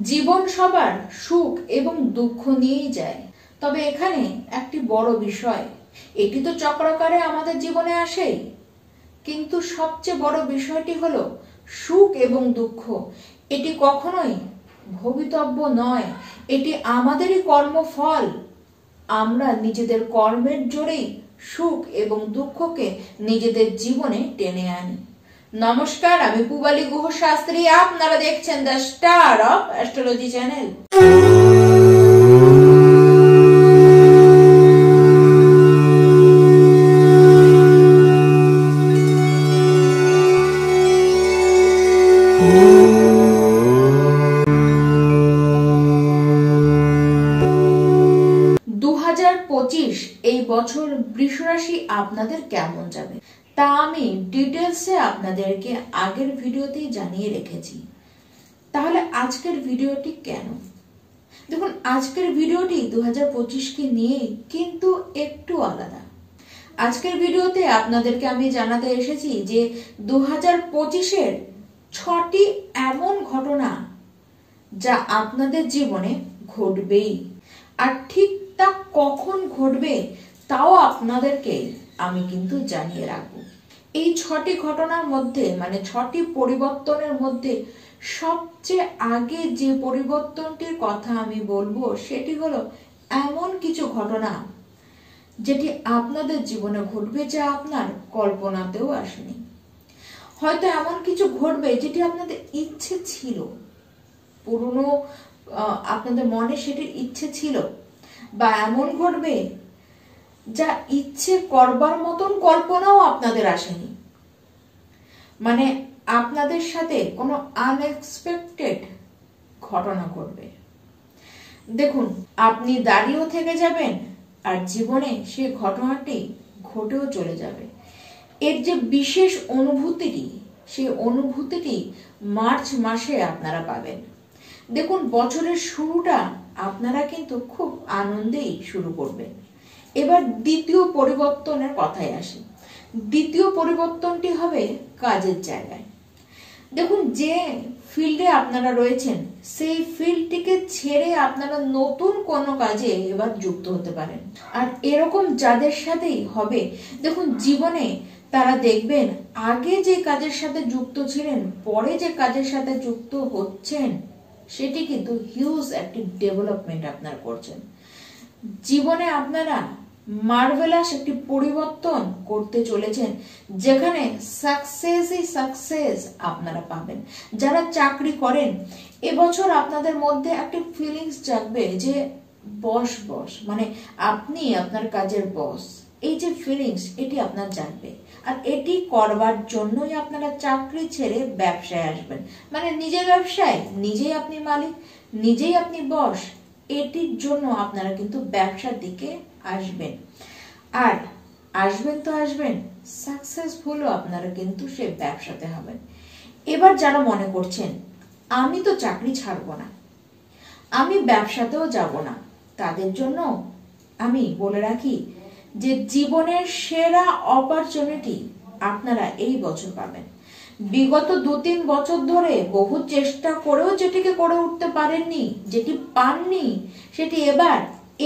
জীবন সবার সুখ এবং দুঃখ নিয়েই যায়, তবে এখানে একটি বড় বিষয়, এটি তো চক্রাকারে আমাদের জীবনে আসেই, কিন্তু সবচেয়ে বড় বিষয়টি হলো সুখ এবং দুঃখ এটি কখনোই ভবিতব্য নয়, এটি আমাদেরই কর্মফল। আমরা নিজেদের কর্মের জোরেই সুখ এবং দুঃখকে নিজেদের জীবনে টেনে আনি। নমস্কার, আমি পূবালী গুহ শাস্ত্রী, আপনারা দেখছেন the star of astrology channel. এই বছর বৃষ রাশি আপনাদের কেমন যাবে তা আমি ডিটেলসে আপনাদেরকে আগের ভিডিওতেই জানিয়ে রেখেছি। তাহলে আজকের ভিডিওটি কেন? দেখুন, আজকের ভিডিওটি 2025কে নিয়ে কিন্তু একটু আলাদা। আজকের ভিডিওতে আপনাদেরকে আমি জানাতে এসেছি যে 2025-এর 6টি এমন ঘটনা যা আপনাদের জীবনে ঘটবেই, আর ঠিক তা কখন ঘটবে তাও আপনাদেরকে আমি কিন্তু জানিয়ে রাখবো। এই 6টি ঘটনার মধ্যে, মানে 6টি পরিবর্তনের মধ্যে সবচেয়ে আগে যে পরিবর্তনটির কথা আমি বলবো সেটি হলো এমন কিছু ঘটনা যেটি আপনাদের জীবনে ঘটবে যা আপনার কল্পনাতেও আসেনি। হয়তো এমন কিছু ঘটবে যেটি আপনাদের ইচ্ছে ছিল, পুরনো আপনাদের মনে সেটির ইচ্ছে ছিল, বা এমন ঘটবে যা ইচ্ছে করবার মতন কল্পনাও আপনাদের আসেনি। মানে আপনাদের সাথে কোনো আনএক্সপেক্টেড ঘটনা ঘটবে। দেখুন, আপনি দাঁড়িয়েও থেকে যাবেন আর জীবনে সেই ঘটনাটি ঘটেও চলে যাবে। এর যে বিশেষ অনুভূতিটি, সেই অনুভূতিটি মার্চ মাসে আপনারা পাবেন। দেখুন, বছরের শুরুটা আপনারা কিন্তু খুব আনন্দেই শুরু করবেন। এবার দ্বিতীয় পরিবর্তনের কথায় আসি। দ্বিতীয় পরিবর্তনটি হবে কাজের জায়গায়। দেখুন, যে ফিল্ডে আপনারা রয়েছেন সেই ফিল্ডটিকে ছেড়ে আপনারা নতুন কোনো কাজে এবার যুক্ত হতে পারেন। আর এরকম যাদের সাথেই হবে, দেখুন জীবনে তারা দেখবেন আগে যে কাজের সাথে যুক্ত ছিলেন, পরে যে কাজের সাথে যুক্ত হচ্ছেন, সেটি কিন্তু হিউজ একটি ডেভেলপমেন্ট আপনারা করছেন। জীবনে আপনারা মার্ভেলাস একটি পরিবর্তন করতে চলেছেন, যেখানে সাকসেস আপনারা পাবেন। যারা চাকরি করেন, এবছর আপনাদের মধ্যে একটা ফিলিংস জাগবে যে বস মানে আপনি আপনার কাজের বস। এই যে ফিলিংস, এটি আপনার জাগবে, আর এটি করবার জন্যই আপনারা চাকরি ছেড়ে ব্যবসায় আসবেন। মানে নিজের ব্যবসায় নিজেই আপনি মালিক, নিজেই আপনি বস। এটির জন্য আপনারা কিন্তু ব্যবসার দিকে আসবেন, আর আসবেন তো আসবেন, সাকসেসফুলও আপনারা কিন্তু সে ব্যবসাতে হবেন। এবার যারা মনে করছেন আমি তো চাকরি ছাড়বো না, আমি ব্যবসাতেও যাব না, তাদের জন্য আমি বলে রাখি যে জীবনের সেরা অপরচুনিটি আপনারা এই বছর পাবেন। বিগত 2-3 বছর ধরে বহু চেষ্টা করেও যেটিকে করে উঠতে পারেননি, যেটি পাননি, সেটি এবার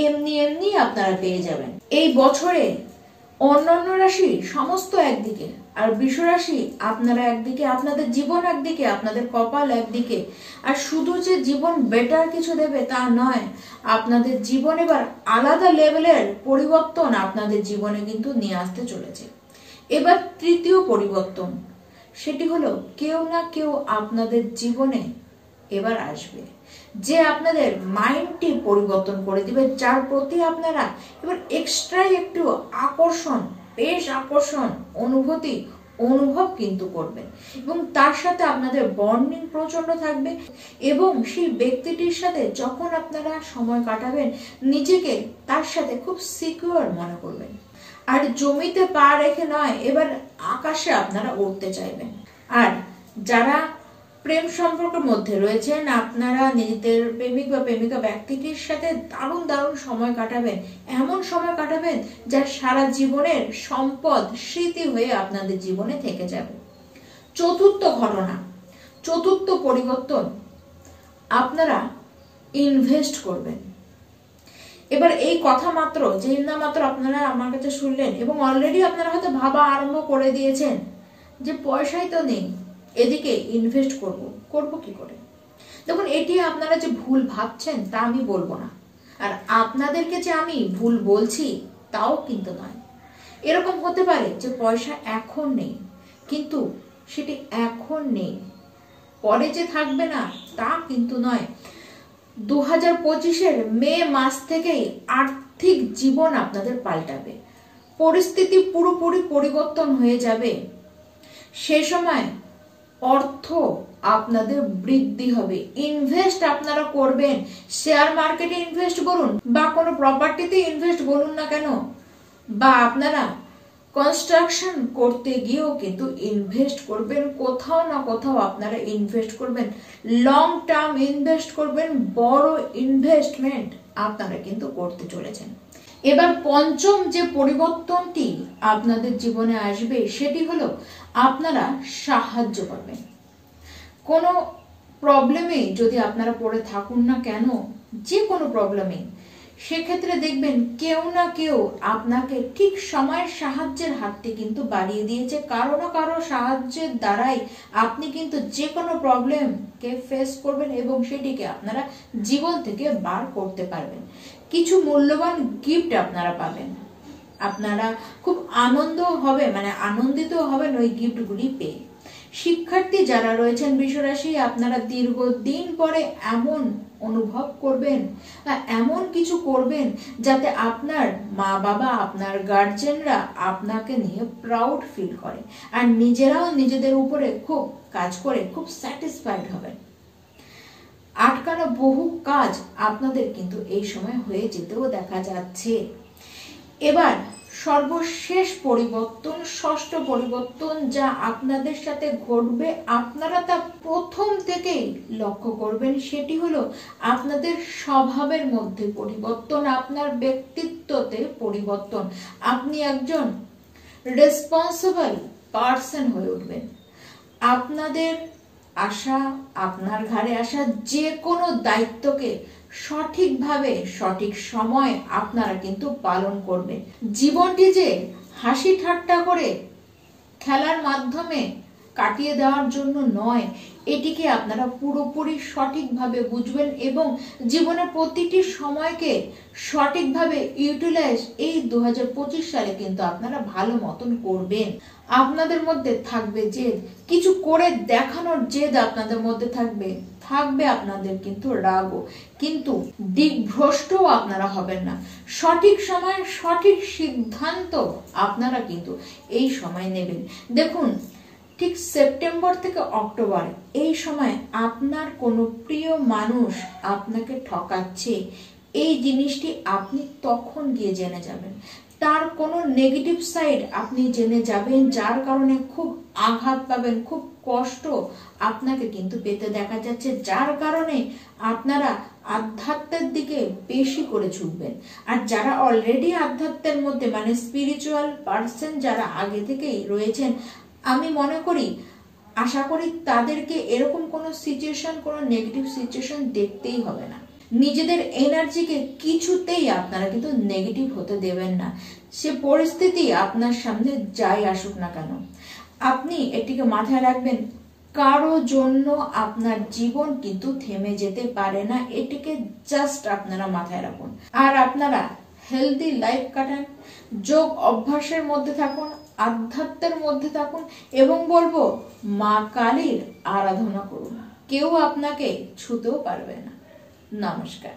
এমনি আপনারা পেয়ে যাবেন। এই বছরে অন্যান্য রাশি সমস্ত একদিকে, আর বৃষ রাশি আপনারা একদিকে, আপনাদের জীবন একদিকে, আপনাদের কপাল একদিকে। আর শুধু যে জীবন বেটার কিছু দেবে তা নয়, আপনাদের জীবন এবার আলাদা লেভেলের পরিবর্তন আপনাদের জীবনে কিন্তু নিয়ে আসতে চলেছে। এবার তৃতীয় পরিবর্তন, সেটি হলো কেউ না কেউ আপনাদের জীবনে এবার আসবে, যে আপনাদের মাইন্ডটি পরিবর্তন করে দিবে, যার প্রতি আপনারা এবার এক্সট্রাই একটু বেশ আকর্ষণ অনুভব কিন্তু করবেন, এবং তার সাথে আপনাদের বন্ডিং প্রচন্ড থাকবে। এবং সেই ব্যক্তিটির সাথে যখন আপনারা সময় কাটাবেন, নিজেকে তার সাথে খুব সিকিউর মনে করবেন। আর জমিতে পা রেখে নয়, এবার আকাশে আপনারা উঠতে চাইবেন। আর যারা প্রেম সম্পর্কের মধ্যে রয়েছেন, আপনারা নিজেদের প্রেমিক বা প্রেমিকা ব্যক্তিটির সাথে দারুণ সময় কাটাবেন, এমন সময় কাটাবেন যা সারা জীবনের সম্পদ, স্মৃতি হয়ে আপনাদের জীবনে থেকে যাবে। চতুর্থ ঘটনা, চতুর্থ পরিবর্তন, আপনারা ইনভেস্ট করবেন। এবার এই কথা মাত্র যে না মাত্র আপনারা আমার কাছে শুনলেন এবং অলরেডি আপনারা হয়তো ভাবা আরম্ভ করে দিয়েছেন যে পয়সাই তো নেই, এদিকে ইনভেস্ট করব কি করে। দেখুন, এটি আপনারা যে ভুল ভাবছেন তা আমি বলবো না, আর আপনাদেরকে যে আমি ভুল বলছি তাও কিন্তু নয়। এরকম হতে পারে যে পয়সা এখন নেই, কিন্তু সেটি এখন নেই, পরে যে থাকবে না তা কিন্তু নয়। 2025-এর মে মাস থেকেই আর্থিক জীবন আপনাদের পাল্টাবে, পরিস্থিতি পুরোপুরি পরিবর্তন হয়ে যাবে। সে সময় অর্থ আপনাদের বৃদ্ধি হবে, ইনভেস্ট আপনারা করবেন। শেয়ার মার্কেটে ইনভেস্ট করুন বা কোনো প্রপার্টিতে ইনভেস্ট বলুন না কেন, বা আপনারা কনস্ট্রাকশন করতে গিয়েও কিন্তু ইনভেস্ট করবেন, কোথাও না কোথাও আপনারা ইনভেস্ট করবেন, লং টার্ম ইনভেস্ট করবেন, বড় ইনভেস্টমেন্ট আপনারা কিন্তু করতে চলেছেন। এবার পঞ্চম যে পরিবর্তনটি আপনাদের জীবনে আসবে সেটি হলো আপনারা সাহায্য পাবেন। কোনো প্রবলেমে যদি আপনারা পড়ে থাকুন না কেন, যে কোনো প্রবলেমে, সেক্ষেত্রে দেখবেন কেউ না কেউ আপনাকে ঠিক সময়ের সাহায্যের হাতটি কিন্তু বাড়িয়ে দিয়েছে। কারো না কারো সাহায্যের দ্বারাই আপনি কিন্তু যে কোনো প্রবলেমকে ফেস করবেন এবং সেটিকে আপনারা জীবন থেকে বার করতে পারবেন। কিছু মূল্যবান গিফট আপনারা পাবেন, আপনারা খুব আনন্দিত হবেন ওই গিফটগুলি পেয়ে। শিক্ষার্থী যারা রয়েছেন বৃষরাশি, আপনারা দীর্ঘদিন পরে এমন অনুভব করবেন, এমন কিছু করবেন যাতে আপনার মা বাবা, আপনার গার্জেনরা আপনাকে নিয়ে প্রাউড ফিল করে, আর নিজেরাও নিজেদের উপরে খুব কাজ করে খুব স্যাটিসফাইড হবেন। আটকানো বহু কাজ আপনাদের কিন্তু এই সময় হয়ে যেতেও দেখা যাচ্ছে। এবার সর্বশেষ পরিবর্তন, ষষ্ঠ পরিবর্তন যা আপনাদের সাথে ঘটবে, আপনারা তা প্রথম থেকেই লক্ষ্য করবেন, সেটি হলো আপনাদের স্বভাবের মধ্যে পরিবর্তন, আপনার ব্যক্তিত্বতে পরিবর্তন। আপনি একজন রেসপন্সিবল পার্সন হয়ে উঠবেন। আপনাদের আপনার ঘাড়ে আসা যে কোনো দায়িত্বকে সঠিকভাবে সঠিক সময় আপনারা কিন্তু পালন করবেন। জীবনটি যে হাসি ঠাট্টা করে খেলার মাধ্যমে কাটিয়ে দেওয়ার জন্য নয়, এটিকে আপনারা পুরোপুরি সঠিকভাবে বুঝবেন এবং জীবনের প্রতিটি সময়কে সঠিকভাবে ইউটিলাইজ এই 2025 সালে কিন্তু আপনারা ভালো মতন করবেন। আপনাদের মধ্যে থাকবে জেদ, কিছু করে দেখানোর জেদ আপনাদের মধ্যে থাকবে আপনাদের কিন্তু রাগও, কিন্তু দিকভ্রষ্টও আপনারা হবেন না। সঠিক সময়ে সঠিক সিদ্ধান্ত আপনারা কিন্তু এই সময় নেবেন। দেখুন, ঠিক সেপ্টেম্বর থেকে অক্টোবর এই সময় আপনার কোনো প্রিয় মানুষ আপনাকে ঠকাচ্ছে, এই জিনিসটি আপনি তখন গিয়ে জেনে যাবেন। তার কোনো নেগেটিভ সাইড আপনি জেনে যাবেন, যার কারণে খুব আঘাত পাবেন, খুব কষ্ট আপনাকে কিন্তু পেতে দেখা যাচ্ছে, যার কারণে আপনারা আধ্যাত্মের দিকে বেশি করে ঝুঁকবেন। আর যারা অলরেডি আধ্যাত্মের মধ্যে স্পিরিচুয়াল পার্সন যারা আগে থেকেই রয়েছেন, আমি মনে করি, আশা করি তাদেরকে এরকম কোনো সিচুয়েশন, কোনো নেগেটিভ সিচুয়েশন দেখতেই হবে না। নিজেদের এনার্জিকে কিছুতেই আপনারা কিন্তু নেগেটিভ হতে দেবেন না, সে পরিস্থিতি আপনার সামনে যাই আসুক না কেন। আপনি এটিকে মাথায় রাখবেন, কারো জন্য আপনার জীবন কিন্তু থেমে যেতে পারে না, এটিকে জাস্ট আপনারা মাথায় রাখুন। আর আপনারা হেলদি লাইফ কাটান, যোগ অভ্যাসের মধ্যে থাকুন, আধ্যাত্মের মধ্যে থাকুন এবং বলবো মা কালীর আরাধনা করুন, কেউ আপনাকে ছুতেও পারবে না। নমস্কার।